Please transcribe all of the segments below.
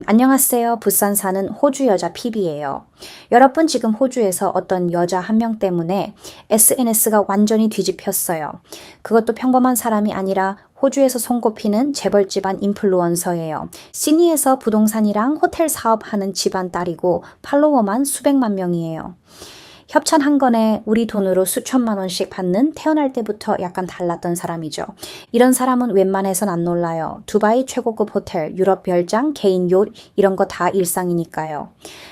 안녕하세요. 부산 사는 호주 여자 PB예요. 여러분 지금 호주에서 어떤 여자 한 명 때문에 SNS가 완전히 뒤집혔어요. 그것도 평범한 사람이 아니라 호주에서 손꼽히는 재벌 집안 인플루언서예요. 시니에서 부동산이랑 호텔 사업하는 집안 딸이고 팔로워만 수백만 명이에요. 협찬 한 건에 우리 돈으로 수천만 원씩 받는 태어날 때부터 약간 달랐던 사람이죠. 이런 사람은 웬만해선 안 놀라요. 두바이 최고급 호텔, 유럽 별장, 개인 욤 이런 거 다 일상이니까요.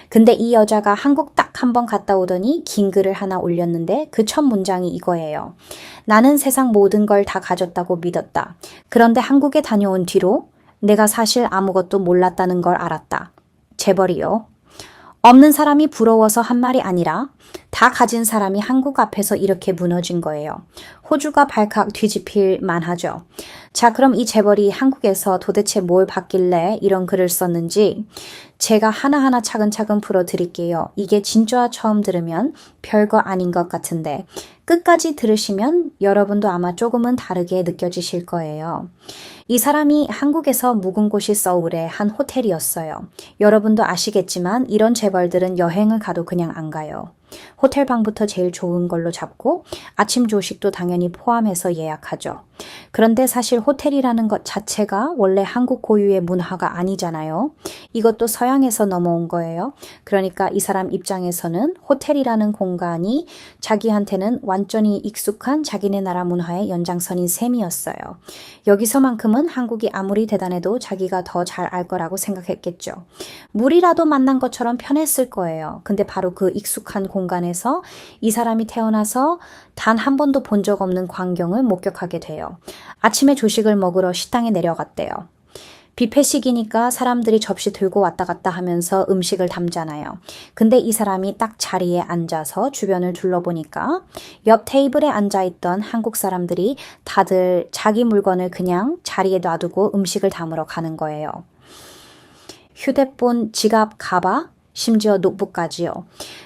근데 이 여자가 한국 딱 한 번 갔다 오더니 긴 글을 하나 올렸는데 그 첫 문장이 이거예요. 나는 세상 모든 걸 다 가졌다고 믿었다. 그런데 한국에 다녀온 뒤로 내가 사실 아무것도 몰랐다는 걸 알았다. 재벌이요. 없는 사람이 부러워서 한 말이 아니라 다 가진 사람이 한국 앞에서 이렇게 무너진 거예요. 호주가 발칵 뒤집힐 만하죠. 자, 그럼 이 재벌이 한국에서 도대체 뭘 받길래 이런 글을 썼는지 제가 하나하나 차근차근 풀어드릴게요. 이게 진짜 처음 들으면 별거 아닌 것 같은데 끝까지 들으시면 여러분도 아마 조금은 다르게 느껴지실 거예요. 이 사람이 한국에서 묵은 곳이 서울의 한 호텔이었어요. 여러분도 아시겠지만 이런 재벌들은 여행을 가도 그냥 안 가요. 호텔 방부터 제일 좋은 걸로 잡고 아침 조식도 당연히 포함해서 예약하죠. 그런데 사실 호텔이라는 것 자체가 원래 한국 고유의 문화가 아니잖아요. 이것도 서양에서 넘어온 거예요. 그러니까 이 사람 입장에서는 호텔이라는 공간이 자기한테는 완전히 익숙한 자기네 나라 문화의 연장선인 셈이었어요. 여기서만큼은 한국이 아무리 대단해도 자기가 더 잘 알 거라고 생각했겠죠. 물이라도 만난 것처럼 편했을 거예요. 근데 바로 그 익숙한 공간에서 이 사람이 태어나서 단 한 번도 본 적 없는 광경을 목격하게 돼요. 아침에 조식을 먹으러 식당에 내려갔대요. 뷔페식이니까 사람들이 접시 들고 왔다 갔다 하면서 음식을 담잖아요. 근데 이 사람이 딱 자리에 앉아서 주변을 둘러보니까 옆 테이블에 앉아있던 한국 사람들이 다들 자기 물건을 그냥 자리에 놔두고 음식을 담으러 가는 거예요. 휴대폰, 지갑, 가방, 심지어 노트북까지요.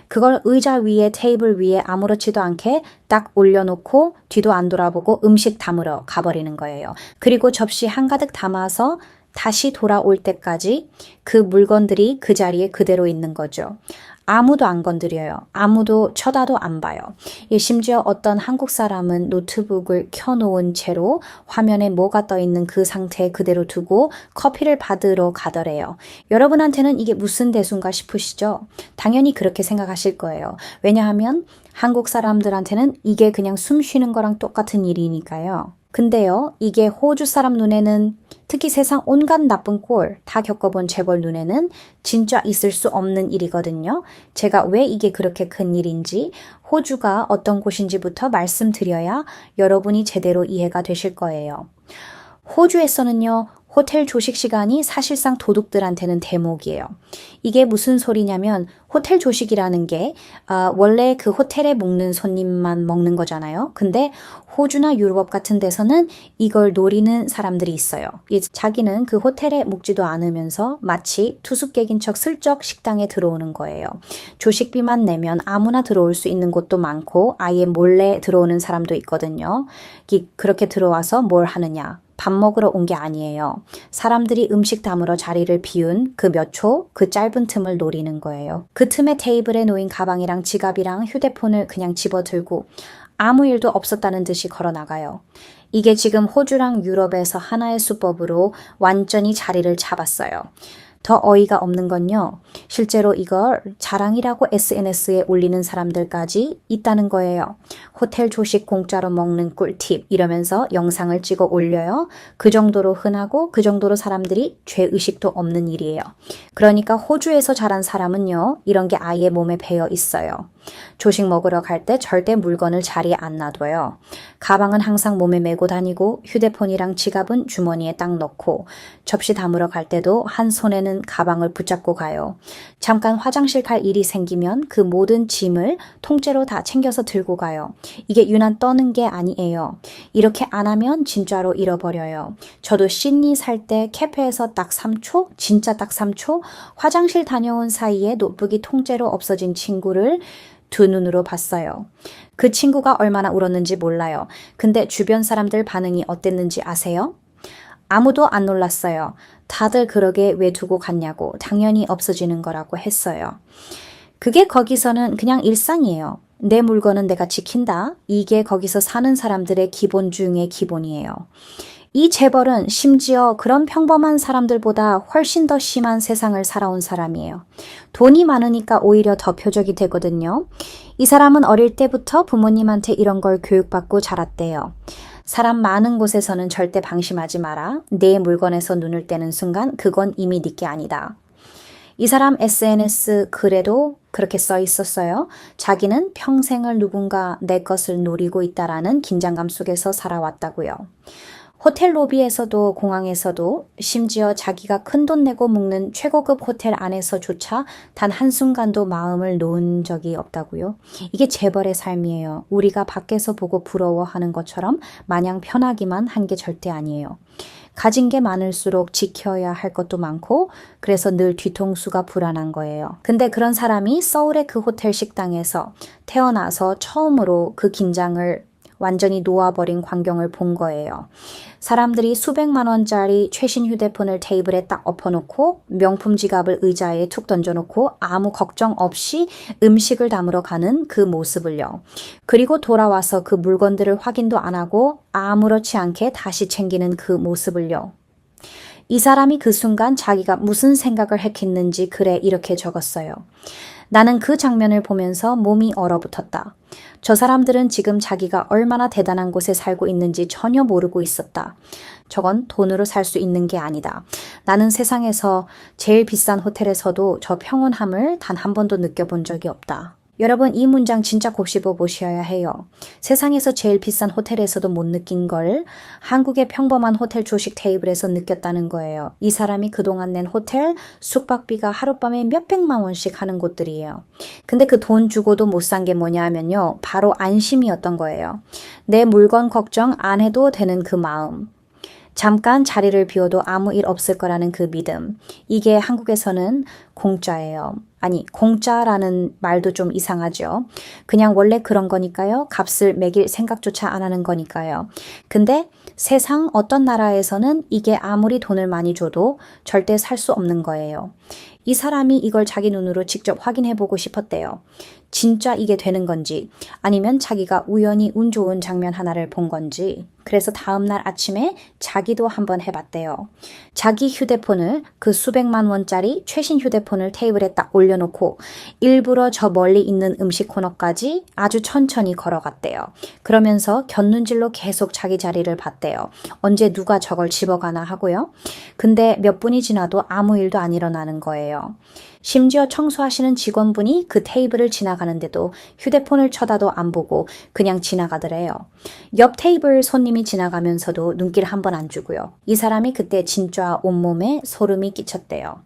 그걸 의자 위에 테이블 위에 아무렇지도 않게 딱 올려놓고 뒤도 안 돌아보고 음식 담으러 가버리는 거예요. 그리고 접시 한가득 담아서 다시 돌아올 때까지 그 물건들이 그 자리에 그대로 있는 거죠. 아무도 안 건드려요. 아무도 쳐다도 안 봐요. 심지어 어떤 한국 사람은 노트북을 켜놓은 채로 화면에 뭐가 떠있는 그 상태에 그대로 두고 커피를 받으러 가더래요. 여러분한테는 이게 무슨 대수인가 싶으시죠? 당연히 그렇게 생각하실 거예요. 왜냐하면 한국 사람들한테는 이게 그냥 숨 쉬는 거랑 똑같은 일이니까요. 근데요, 이게 호주 사람 눈에는 특히 세상 온갖 나쁜 꼴 다 겪어본 재벌 눈에는 진짜 있을 수 없는 일이거든요. 제가 왜 이게 그렇게 큰 일인지 호주가 어떤 곳인지부터 말씀드려야 여러분이 제대로 이해가 되실 거예요. 호주에서는요, 호텔 조식 시간이 사실상 도둑들한테는 대목이에요. 이게 무슨 소리냐면 호텔 조식이라는 게 원래 그 호텔에 묵는 손님만 먹는 거잖아요. 근데 호주나 유럽 같은 데서는 이걸 노리는 사람들이 있어요. 자기는 그 호텔에 묵지도 않으면서 마치 투숙객인 척 슬쩍 식당에 들어오는 거예요. 조식비만 내면 아무나 들어올 수 있는 곳도 많고 아예 몰래 들어오는 사람도 있거든요. 그렇게 들어와서 뭘 하느냐? 밥 먹으러 온 게 아니에요. 사람들이 음식 담으러 자리를 비운 그 몇 초, 그 짧은 틈을 노리는 거예요. 그 틈에 테이블에 놓인 가방이랑 지갑이랑 휴대폰을 그냥 집어들고 아무 일도 없었다는 듯이 걸어 나가요. 이게 지금 호주랑 유럽에서 하나의 수법으로 완전히 자리를 잡았어요. 더 어이가 없는 건요. 실제로 이걸 자랑이라고 SNS에 올리는 사람들까지 있다는 거예요. 호텔 조식 공짜로 먹는 꿀팁 이러면서 영상을 찍어 올려요. 그 정도로 흔하고 그 정도로 사람들이 죄의식도 없는 일이에요. 그러니까 호주에서 자란 사람은요. 이런 게 아예 몸에 배어 있어요. 조식 먹으러 갈 때 절대 물건을 자리에 안 놔둬요. 가방은 항상 몸에 메고 다니고 휴대폰이랑 지갑은 주머니에 딱 넣고 접시 담으러 갈 때도 한 손에는 가방을 붙잡고 가요. 잠깐 화장실 갈 일이 생기면 그 모든 짐을 통째로 다 챙겨서 들고 가요. 이게 유난 떠는 게 아니에요. 이렇게 안 하면 진짜로 잃어버려요. 저도 시드니 살 때 캐페에서 딱 3초, 진짜 딱 3초 화장실 다녀온 사이에 노트북이 통째로 없어진 친구를 두 눈으로 봤어요. 그 친구가 얼마나 울었는지 몰라요. 근데 주변 사람들 반응이 어땠는지 아세요? 아무도 안 놀랐어요. 다들 그러게 왜 두고 갔냐고 당연히 없어지는 거라고 했어요. 그게 거기서는 그냥 일상이에요. 내 물건은 내가 지킨다. 이게 거기서 사는 사람들의 기본 중의 기본이에요. 이 재벌은 심지어 그런 평범한 사람들보다 훨씬 더 심한 세상을 살아온 사람이에요. 돈이 많으니까 오히려 더 표적이 되거든요. 이 사람은 어릴 때부터 부모님한테 이런 걸 교육받고 자랐대요. 사람 많은 곳에서는 절대 방심하지 마라. 내 물건에서 눈을 떼는 순간 그건 이미 네 게 아니다. 이 사람 SNS 글에도 그렇게 써 있었어요. 자기는 평생을 누군가 내 것을 노리고 있다라는 긴장감 속에서 살아왔다고요. 호텔 로비에서도 공항에서도 심지어 자기가 큰돈 내고 묵는 최고급 호텔 안에서조차 단 한순간도 마음을 놓은 적이 없다고요. 이게 재벌의 삶이에요. 우리가 밖에서 보고 부러워하는 것처럼 마냥 편하기만 한 게 절대 아니에요. 가진 게 많을수록 지켜야 할 것도 많고 그래서 늘 뒤통수가 불안한 거예요. 근데 그런 사람이 서울의 그 호텔 식당에서 태어나서 처음으로 그 긴장을 완전히 놓아버린 광경을 본 거예요. 사람들이 수백만 원짜리 최신 휴대폰을 테이블에 딱 엎어놓고 명품 지갑을 의자에 툭 던져놓고 아무 걱정 없이 음식을 담으러 가는 그 모습을요. 그리고 돌아와서 그 물건들을 확인도 안 하고 아무렇지 않게 다시 챙기는 그 모습을요. 이 사람이 그 순간 자기가 무슨 생각을 했겠는지 글에 이렇게 적었어요. 나는 그 장면을 보면서 몸이 얼어붙었다. 저 사람들은 지금 자기가 얼마나 대단한 곳에 살고 있는지 전혀 모르고 있었다. 저건 돈으로 살 수 있는 게 아니다. 나는 세상에서 제일 비싼 호텔에서도 저 평온함을 단 한 번도 느껴본 적이 없다. 여러분 이 문장 진짜 곱씹어 보셔야 해요. 세상에서 제일 비싼 호텔에서도 못 느낀 걸 한국의 평범한 호텔 조식 테이블에서 느꼈다는 거예요. 이 사람이 그동안 낸 호텔 숙박비가 하룻밤에 몇백만 원씩 하는 곳들이에요. 근데 그 돈 주고도 못 산 게 뭐냐 하면요. 바로 안심이었던 거예요. 내 물건 걱정 안 해도 되는 그 마음. 잠깐 자리를 비워도 아무 일 없을 거라는 그 믿음. 이게 한국에서는 공짜예요. 아니, 공짜라는 말도 좀 이상하죠. 그냥 원래 그런 거니까요. 값을 매길 생각조차 안 하는 거니까요. 근데 세상 어떤 나라에서는 이게 아무리 돈을 많이 줘도 절대 살 수 없는 거예요. 이 사람이 이걸 자기 눈으로 직접 확인해 보고 싶었대요. 진짜 이게 되는 건지 아니면 자기가 우연히 운 좋은 장면 하나를 본 건지. 그래서 다음날 아침에 자기도 한번 해봤대요. 자기 휴대폰을 그 수백만 원짜리 최신 휴대폰을 테이블에 딱 올려놓고 일부러 저 멀리 있는 음식 코너까지 아주 천천히 걸어갔대요. 그러면서 곁눈질로 계속 자기 자리를 봤대요. 언제 누가 저걸 집어가나 하고요. 근데 몇 분이 지나도 아무 일도 안 일어나는 거예요. 심지어 청소하시는 직원분이 그 테이블을 지나가는데도 휴대폰을 쳐다도 안 보고 그냥 지나가더래요. 옆 테이블 손님이 지나가면서도 눈길 한 번 안 주고요. 이 사람이 그때 진짜 온몸에 소름이 끼쳤대요.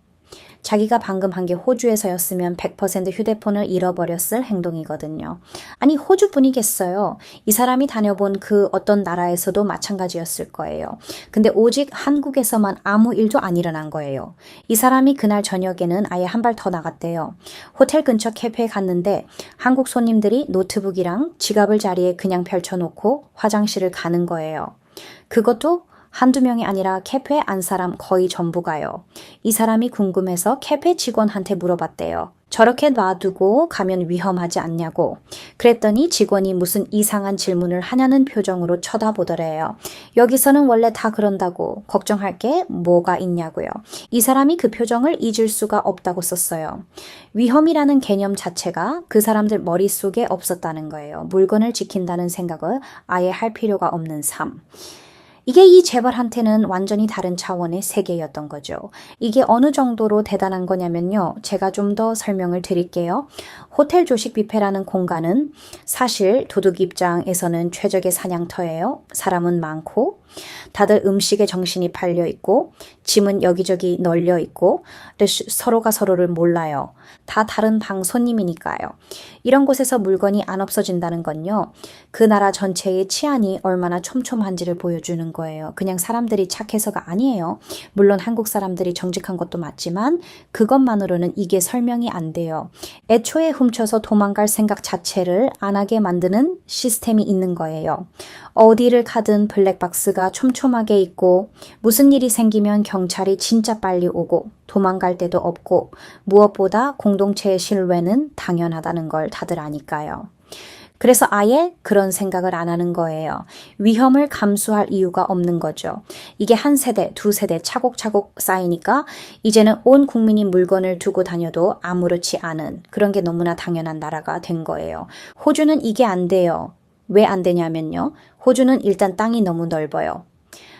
자기가 방금 한 게 호주에서였으면 100% 휴대폰을 잃어버렸을 행동이거든요. 아니 호주뿐이겠어요. 이 사람이 다녀본 그 어떤 나라에서도 마찬가지였을 거예요. 근데 오직 한국에서만 아무 일도 안 일어난 거예요. 이 사람이 그날 저녁에는 아예 한 발 더 나갔대요. 호텔 근처 캐페에 갔는데 한국 손님들이 노트북이랑 지갑을 자리에 그냥 펼쳐놓고 화장실을 가는 거예요. 그것도 한두 명이 아니라 캐페 안 사람 거의 전부가요. 이 사람이 궁금해서 캐페 직원한테 물어봤대요. 저렇게 놔두고 가면 위험하지 않냐고. 그랬더니 직원이 무슨 이상한 질문을 하냐는 표정으로 쳐다보더래요. 여기서는 원래 다 그런다고. 걱정할 게 뭐가 있냐고요. 이 사람이 그 표정을 잊을 수가 없다고 썼어요. 위험이라는 개념 자체가 그 사람들 머릿속에 없었다는 거예요. 물건을 지킨다는 생각을 아예 할 필요가 없는 삶. 이게 이 재벌한테는 완전히 다른 차원의 세계였던 거죠. 이게 어느 정도로 대단한 거냐면요. 제가 좀 더 설명을 드릴게요. 호텔 조식 뷔페라는 공간은 사실 도둑 입장에서는 최적의 사냥터예요. 사람은 많고 다들 음식에 정신이 팔려 있고 짐은 여기저기 널려 있고 서로가 서로를 몰라요. 다 다른 방 손님이니까요. 이런 곳에서 물건이 안 없어진다는 건요. 그 나라 전체의 치안이 얼마나 촘촘한지를 보여주는 거예요. 그냥 사람들이 착해서가 아니에요. 물론 한국 사람들이 정직한 것도 맞지만 그것만으로는 이게 설명이 안 돼요. 애초에 훔쳐서 도망갈 생각 자체를 안 하게 만드는 시스템이 있는 거예요. 어디를 가든 블랙박스가 촘촘하게 있고 무슨 일이 생기면 경찰이 진짜 빨리 오고 도망갈 데도 없고 무엇보다 공동체의 신뢰는 당연하다는 걸 다들 아니까요. 그래서 아예 그런 생각을 안 하는 거예요. 위험을 감수할 이유가 없는 거죠. 이게 한 세대, 두 세대 차곡차곡 쌓이니까 이제는 온 국민이 물건을 두고 다녀도 아무렇지 않은 그런 게 너무나 당연한 나라가 된 거예요. 호주는 이게 안 돼요. 왜 안 되냐면요. 호주는 일단 땅이 너무 넓어요.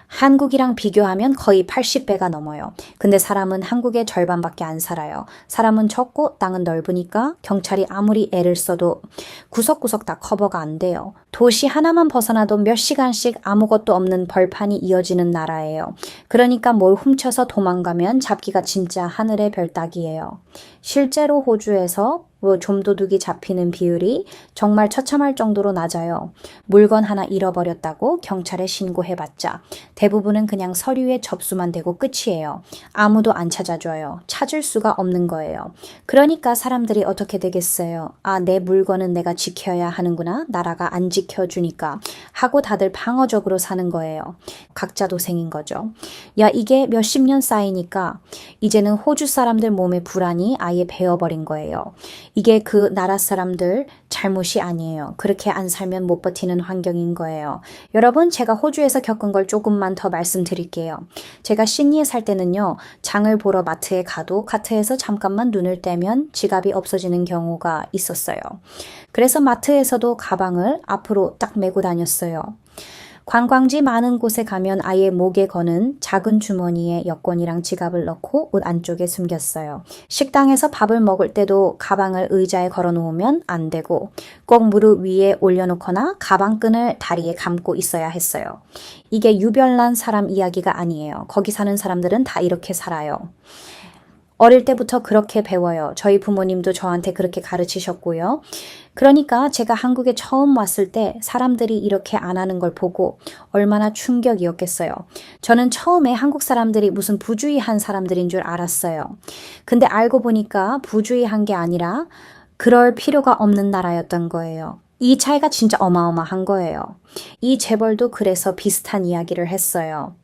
한국이랑 비교하면 거의 80배가 넘어요. 근데 사람은 한국의 절반밖에 안 살아요. 사람은 적고 땅은 넓으니까 경찰이 아무리 애를 써도 구석구석 다 커버가 안 돼요. 도시 하나만 벗어나도 몇 시간씩 아무것도 없는 벌판이 이어지는 나라예요. 그러니까 뭘 훔쳐서 도망가면 잡기가 진짜 하늘의 별 따기예요. 실제로 호주에서 좀도둑이 잡히는 비율이 정말 처참할 정도로 낮아요. 물건 하나 잃어버렸다고 경찰에 신고해봤자 대부분은 그냥 서류에 접수만 되고 끝이에요. 아무도 안 찾아줘요. 찾을 수가 없는 거예요. 그러니까 사람들이 어떻게 되겠어요? 아, 내 물건은 내가 지켜야 하는구나. 나라가 안 지켜주니까 하고 다들 방어적으로 사는 거예요. 각자 도생인 거죠. 야, 이게 몇십 년 쌓이니까 이제는 호주 사람들 몸의 불안이 아예 배어버린 거예요. 이게 그 나라 사람들 잘못이 아니에요. 그렇게 안 살면 못 버티는 환경인 거예요. 여러분, 제가 호주에서 겪은 걸 조금만 더 말씀드릴게요. 제가 시드니에 살 때는요. 장을 보러 마트에 가도 카트에서 잠깐만 눈을 떼면 지갑이 없어지는 경우가 있었어요. 그래서 마트에서도 가방을 앞으로 딱 메고 다녔어요. 관광지 많은 곳에 가면 아예 목에 거는 작은 주머니에 여권이랑 지갑을 넣고 옷 안쪽에 숨겼어요. 식당에서 밥을 먹을 때도 가방을 의자에 걸어 놓으면 안 되고 꼭 무릎 위에 올려놓거나 가방끈을 다리에 감고 있어야 했어요. 이게 유별난 사람 이야기가 아니에요. 거기 사는 사람들은 다 이렇게 살아요. 어릴 때부터 그렇게 배워요. 저희 부모님도 저한테 그렇게 가르치셨고요. 그러니까 제가 한국에 처음 왔을 때 사람들이 이렇게 안 하는 걸 보고 얼마나 충격이었겠어요. 저는 처음에 한국 사람들이 무슨 부주의한 사람들인 줄 알았어요. 근데 알고 보니까 부주의한 게 아니라 그럴 필요가 없는 나라였던 거예요. 이 차이가 진짜 어마어마한 거예요. 이 재벌도 그래서 비슷한 이야기를 했어요.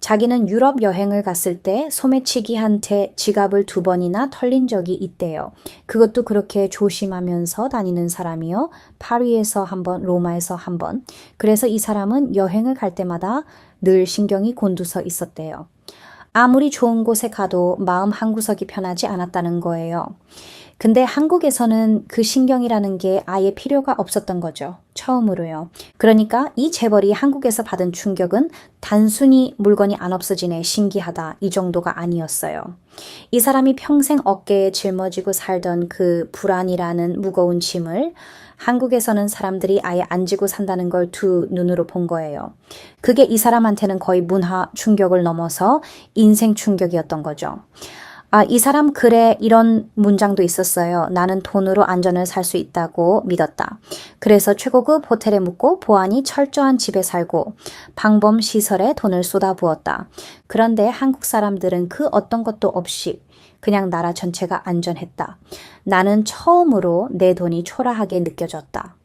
자기는 유럽 여행을 갔을 때 소매치기한테 지갑을 2번이나 털린 적이 있대요. 그것도 그렇게 조심하면서 다니는 사람이요. 파리에서 1번, 로마에서 1번. 그래서 이 사람은 여행을 갈 때마다 늘 신경이 곤두서 있었대요. 아무리 좋은 곳에 가도 마음 한구석이 편하지 않았다는 거예요. 근데 한국에서는 그 신경이라는 게 아예 필요가 없었던 거죠. 처음으로요. 그러니까 이 재벌이 한국에서 받은 충격은 단순히 물건이 안 없어지네 신기하다 이 정도가 아니었어요. 이 사람이 평생 어깨에 짊어지고 살던 그 불안이라는 무거운 짐을 한국에서는 사람들이 아예 안 지고 산다는 걸 두 눈으로 본 거예요. 그게 이 사람한테는 거의 문화 충격을 넘어서 인생 충격이었던 거죠. 아, 이 사람 글에 이런 문장도 있었어요. 나는 돈으로 안전을 살 수 있다고 믿었다. 그래서 최고급 호텔에 묵고 보안이 철저한 집에 살고 방범 시설에 돈을 쏟아부었다. 그런데 한국 사람들은 그 어떤 것도 없이 그냥 나라 전체가 안전했다. 나는 처음으로 내 돈이 초라하게 느껴졌다.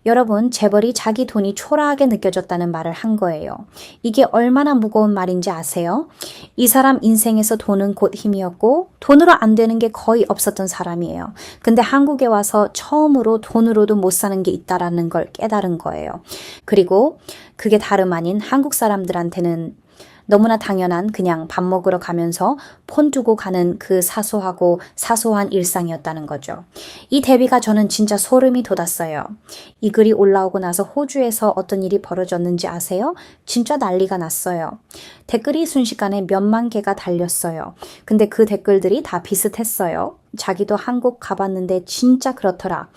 여러분, 재벌이 자기 돈이 초라하게 느껴졌다는 말을 한 거예요. 이게 얼마나 무거운 말인지 아세요? 이 사람 인생에서 돈은 곧 힘이었고 돈으로 안 되는 게 거의 없었던 사람이에요. 근데 한국에 와서 처음으로 돈으로도 못 사는 게 있다라는 걸 깨달은 거예요. 그리고 그게 다름 아닌 한국 사람들한테는 너무나 당연한 그냥 밥 먹으러 가면서 폰 두고 가는 그 사소하고 사소한 일상이었다는 거죠. 이 대비가 저는 진짜 소름이 돋았어요. 이 글이 올라오고 나서 호주에서 어떤 일이 벌어졌는지 아세요? 진짜 난리가 났어요. 댓글이 순식간에 몇만 개가 달렸어요. 근데 그 댓글들이 다 비슷했어요. 자기도 한국 가봤는데 진짜 그렇더라.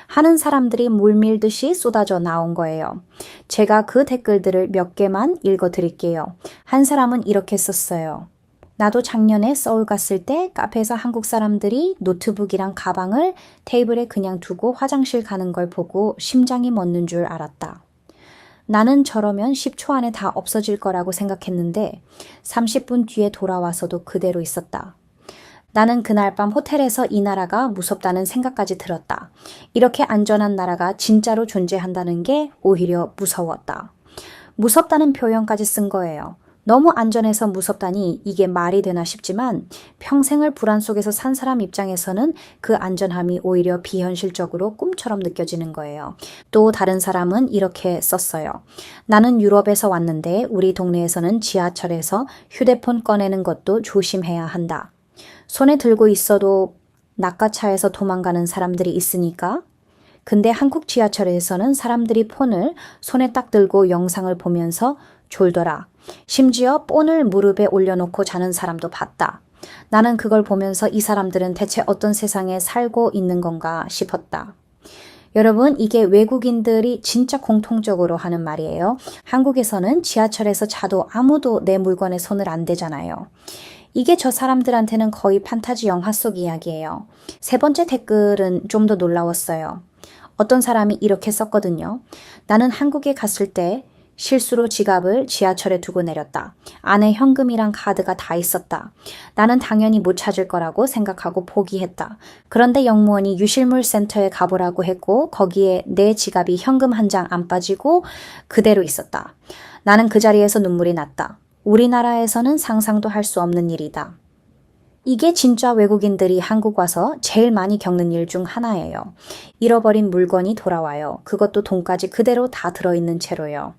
하는 사람들이 물밀듯이 쏟아져 나온 거예요. 제가 그 댓글들을 몇 개만 읽어드릴게요. 한 사람은 이렇게 썼어요. 나도 작년에 서울 갔을 때 카페에서 한국 사람들이 노트북이랑 가방을 테이블에 그냥 두고 화장실 가는 걸 보고 심장이 멎는 줄 알았다. 나는 저러면 10초 안에 다 없어질 거라고 생각했는데 30분 뒤에 돌아와서도 그대로 있었다. 나는 그날 밤 호텔에서 이 나라가 무섭다는 생각까지 들었다. 이렇게 안전한 나라가 진짜로 존재한다는 게 오히려 무서웠다. 무섭다는 표현까지 쓴 거예요. 너무 안전해서 무섭다니 이게 말이 되나 싶지만 평생을 불안 속에서 산 사람 입장에서는 그 안전함이 오히려 비현실적으로 꿈처럼 느껴지는 거예요. 또 다른 사람은 이렇게 썼어요. 나는 유럽에서 왔는데 우리 동네에서는 지하철에서 휴대폰 꺼내는 것도 조심해야 한다. 손에 들고 있어도 낚아차에서 도망가는 사람들이 있으니까. 근데 한국 지하철에서는 사람들이 폰을 손에 딱 들고 영상을 보면서 졸더라. 심지어 폰을 무릎에 올려놓고 자는 사람도 봤다. 나는 그걸 보면서 이 사람들은 대체 어떤 세상에 살고 있는 건가 싶었다. 여러분, 이게 외국인들이 진짜 공통적으로 하는 말이에요. 한국에서는 지하철에서 자도 아무도 내 물건에 손을 안 대잖아요. 이게 저 사람들한테는 거의 판타지 영화 속 이야기예요. 세 번째 댓글은 좀 더 놀라웠어요. 어떤 사람이 이렇게 썼거든요. 나는 한국에 갔을 때 실수로 지갑을 지하철에 두고 내렸다. 안에 현금이랑 카드가 다 있었다. 나는 당연히 못 찾을 거라고 생각하고 포기했다. 그런데 영무원이 유실물 센터에 가보라고 했고 거기에 내 지갑이 현금 한 장 안 빠지고 그대로 있었다. 나는 그 자리에서 눈물이 났다. 우리나라에서는 상상도 할 수 없는 일이다. 이게 진짜 외국인들이 한국 와서 제일 많이 겪는 일 중 하나예요. 잃어버린 물건이 돌아와요. 그것도 돈까지 그대로 다 들어있는 채로요.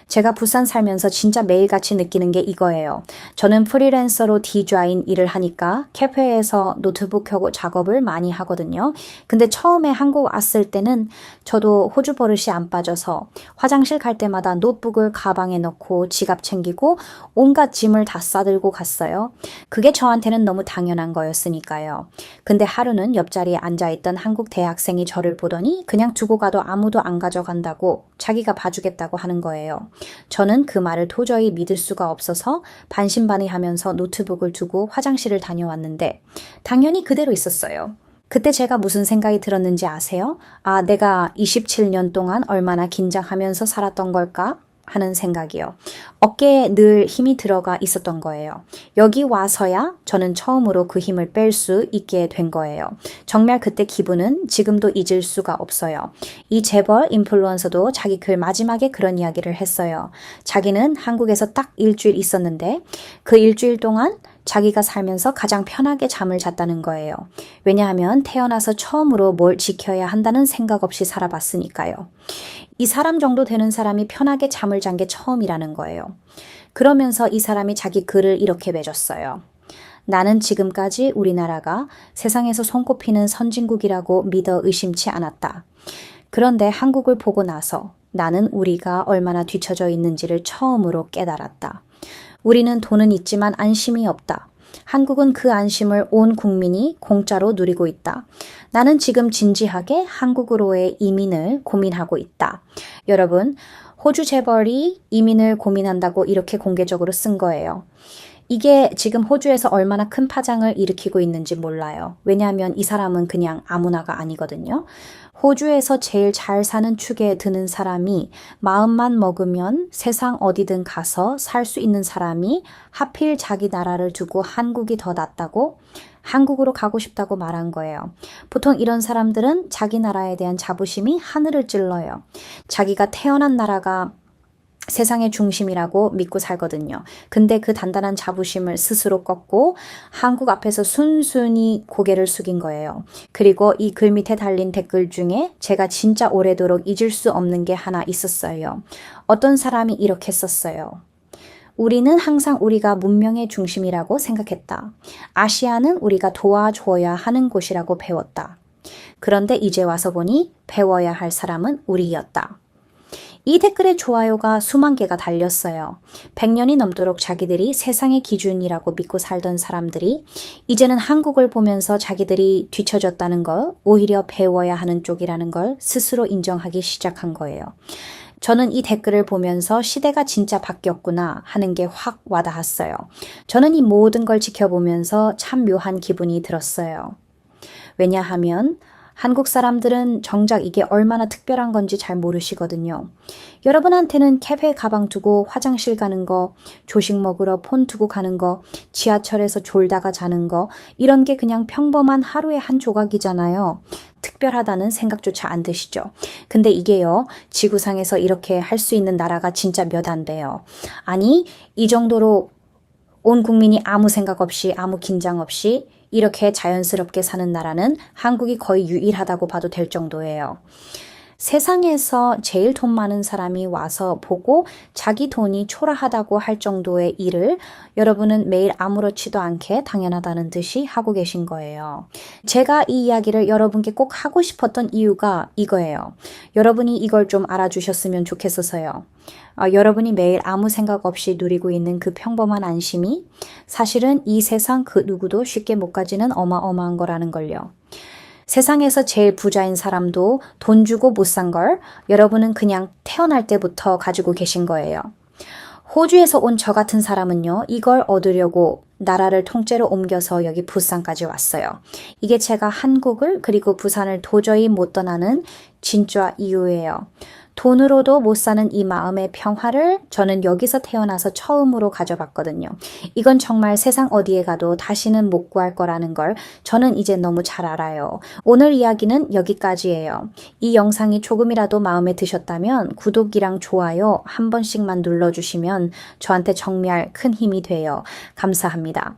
제가 부산 살면서 진짜 매일같이 느끼는 게 이거예요. 저는 프리랜서로 디자인 일을 하니까 카페에서 노트북 켜고 작업을 많이 하거든요. 근데 처음에 한국 왔을 때는 저도 호주 버릇이 안 빠져서 화장실 갈 때마다 노트북을 가방에 넣고 지갑 챙기고 온갖 짐을 다 싸들고 갔어요. 그게 저한테는 너무 당연한 거였으니까요. 근데 하루는 옆자리에 앉아있던 한국 대학생이 저를 보더니 그냥 두고 가도 아무도 안 가져간다고 자기가 봐주겠다고 하는 거예요. 저는 그 말을 도저히 믿을 수가 없어서 반신반의하면서 노트북을 두고 화장실을 다녀왔는데 당연히 그대로 있었어요. 그때 제가 무슨 생각이 들었는지 아세요? 아, 내가 27년 동안 얼마나 긴장하면서 살았던 걸까? 하는 생각이요. 어깨에 늘 힘이 들어가 있었던 거예요. 여기 와서야 저는 처음으로 그 힘을 뺄 수 있게 된 거예요. 정말 그때 기분은 지금도 잊을 수가 없어요. 이 재벌 인플루언서도 자기 글 마지막에 그런 이야기를 했어요. 자기는 한국에서 딱 일주일 있었는데 그 일주일 동안 자기가 살면서 가장 편하게 잠을 잤다는 거예요. 왜냐하면 태어나서 처음으로 뭘 지켜야 한다는 생각 없이 살아봤으니까요. 이 사람 정도 되는 사람이 편하게 잠을 잔 게 처음이라는 거예요. 그러면서 이 사람이 자기 글을 이렇게 맺었어요. 나는 지금까지 우리나라가 세상에서 손꼽히는 선진국이라고 믿어 의심치 않았다. 그런데 한국을 보고 나서 나는 우리가 얼마나 뒤처져 있는지를 처음으로 깨달았다. 우리는 돈은 있지만 안심이 없다. 한국은 그 안심을 온 국민이 공짜로 누리고 있다. 나는 지금 진지하게 한국으로의 이민을 고민하고 있다. 여러분, 호주 재벌이 이민을 고민한다고 이렇게 공개적으로 쓴 거예요. 이게 지금 호주에서 얼마나 큰 파장을 일으키고 있는지 몰라요. 왜냐하면 이 사람은 그냥 아무나가 아니거든요. 호주에서 제일 잘 사는 축에 드는 사람이 마음만 먹으면 세상 어디든 가서 살 수 있는 사람이 하필 자기 나라를 두고 한국이 더 낫다고 한국으로 가고 싶다고 말한 거예요. 보통 이런 사람들은 자기 나라에 대한 자부심이 하늘을 찔러요. 자기가 태어난 나라가 세상의 중심이라고 믿고 살거든요. 근데 그 단단한 자부심을 스스로 꺾고 한국 앞에서 순순히 고개를 숙인 거예요. 그리고 이 글 밑에 달린 댓글 중에 제가 진짜 오래도록 잊을 수 없는 게 하나 있었어요. 어떤 사람이 이렇게 썼어요. 우리는 항상 우리가 문명의 중심이라고 생각했다. 아시아는 우리가 도와줘야 하는 곳이라고 배웠다. 그런데 이제 와서 보니 배워야 할 사람은 우리였다. 이 댓글에 좋아요가 수만 개가 달렸어요. 100년이 넘도록 자기들이 세상의 기준이라고 믿고 살던 사람들이 이제는 한국을 보면서 자기들이 뒤처졌다는 걸 오히려 배워야 하는 쪽이라는 걸 스스로 인정하기 시작한 거예요. 저는 이 댓글을 보면서 시대가 진짜 바뀌었구나 하는 게 확 와닿았어요. 저는 이 모든 걸 지켜보면서 참 묘한 기분이 들었어요. 왜냐하면 한국 사람들은 정작 이게 얼마나 특별한 건지 잘 모르시거든요. 여러분한테는 캐페 가방 두고 화장실 가는 거, 조식 먹으러 폰 두고 가는 거, 지하철에서 졸다가 자는 거, 이런 게 그냥 평범한 하루의 한 조각이잖아요. 특별하다는 생각조차 안 드시죠. 근데 이게요, 지구상에서 이렇게 할 수 있는 나라가 진짜 몇 안 돼요. 아니, 이 정도로 온 국민이 아무 생각 없이, 아무 긴장 없이 이렇게 자연스럽게 사는 나라는 한국이 거의 유일하다고 봐도 될 정도예요. 세상에서 제일 돈 많은 사람이 와서 보고 자기 돈이 초라하다고 할 정도의 일을 여러분은 매일 아무렇지도 않게 당연하다는 듯이 하고 계신 거예요. 제가 이 이야기를 여러분께 꼭 하고 싶었던 이유가 이거예요. 여러분이 이걸 좀 알아주셨으면 좋겠어서요. 여러분이 매일 아무 생각 없이 누리고 있는 그 평범한 안심이 사실은 이 세상 그 누구도 쉽게 못 가지는 어마어마한 거라는 걸요. 세상에서 제일 부자인 사람도 돈 주고 못 산 걸 여러분은 그냥 태어날 때부터 가지고 계신 거예요. 호주에서 온 저 같은 사람은요, 이걸 얻으려고 나라를 통째로 옮겨서 여기 부산까지 왔어요. 이게 제가 한국을 그리고 부산을 도저히 못 떠나는 진짜 이유예요. 돈으로도 못 사는 이 마음의 평화를 저는 여기서 태어나서 처음으로 가져봤거든요. 이건 정말 세상 어디에 가도 다시는 못 구할 거라는 걸 저는 이제 너무 잘 알아요. 오늘 이야기는 여기까지예요. 이 영상이 조금이라도 마음에 드셨다면 구독이랑 좋아요 한 번씩만 눌러주시면 저한테 정말 큰 힘이 돼요. 감사합니다.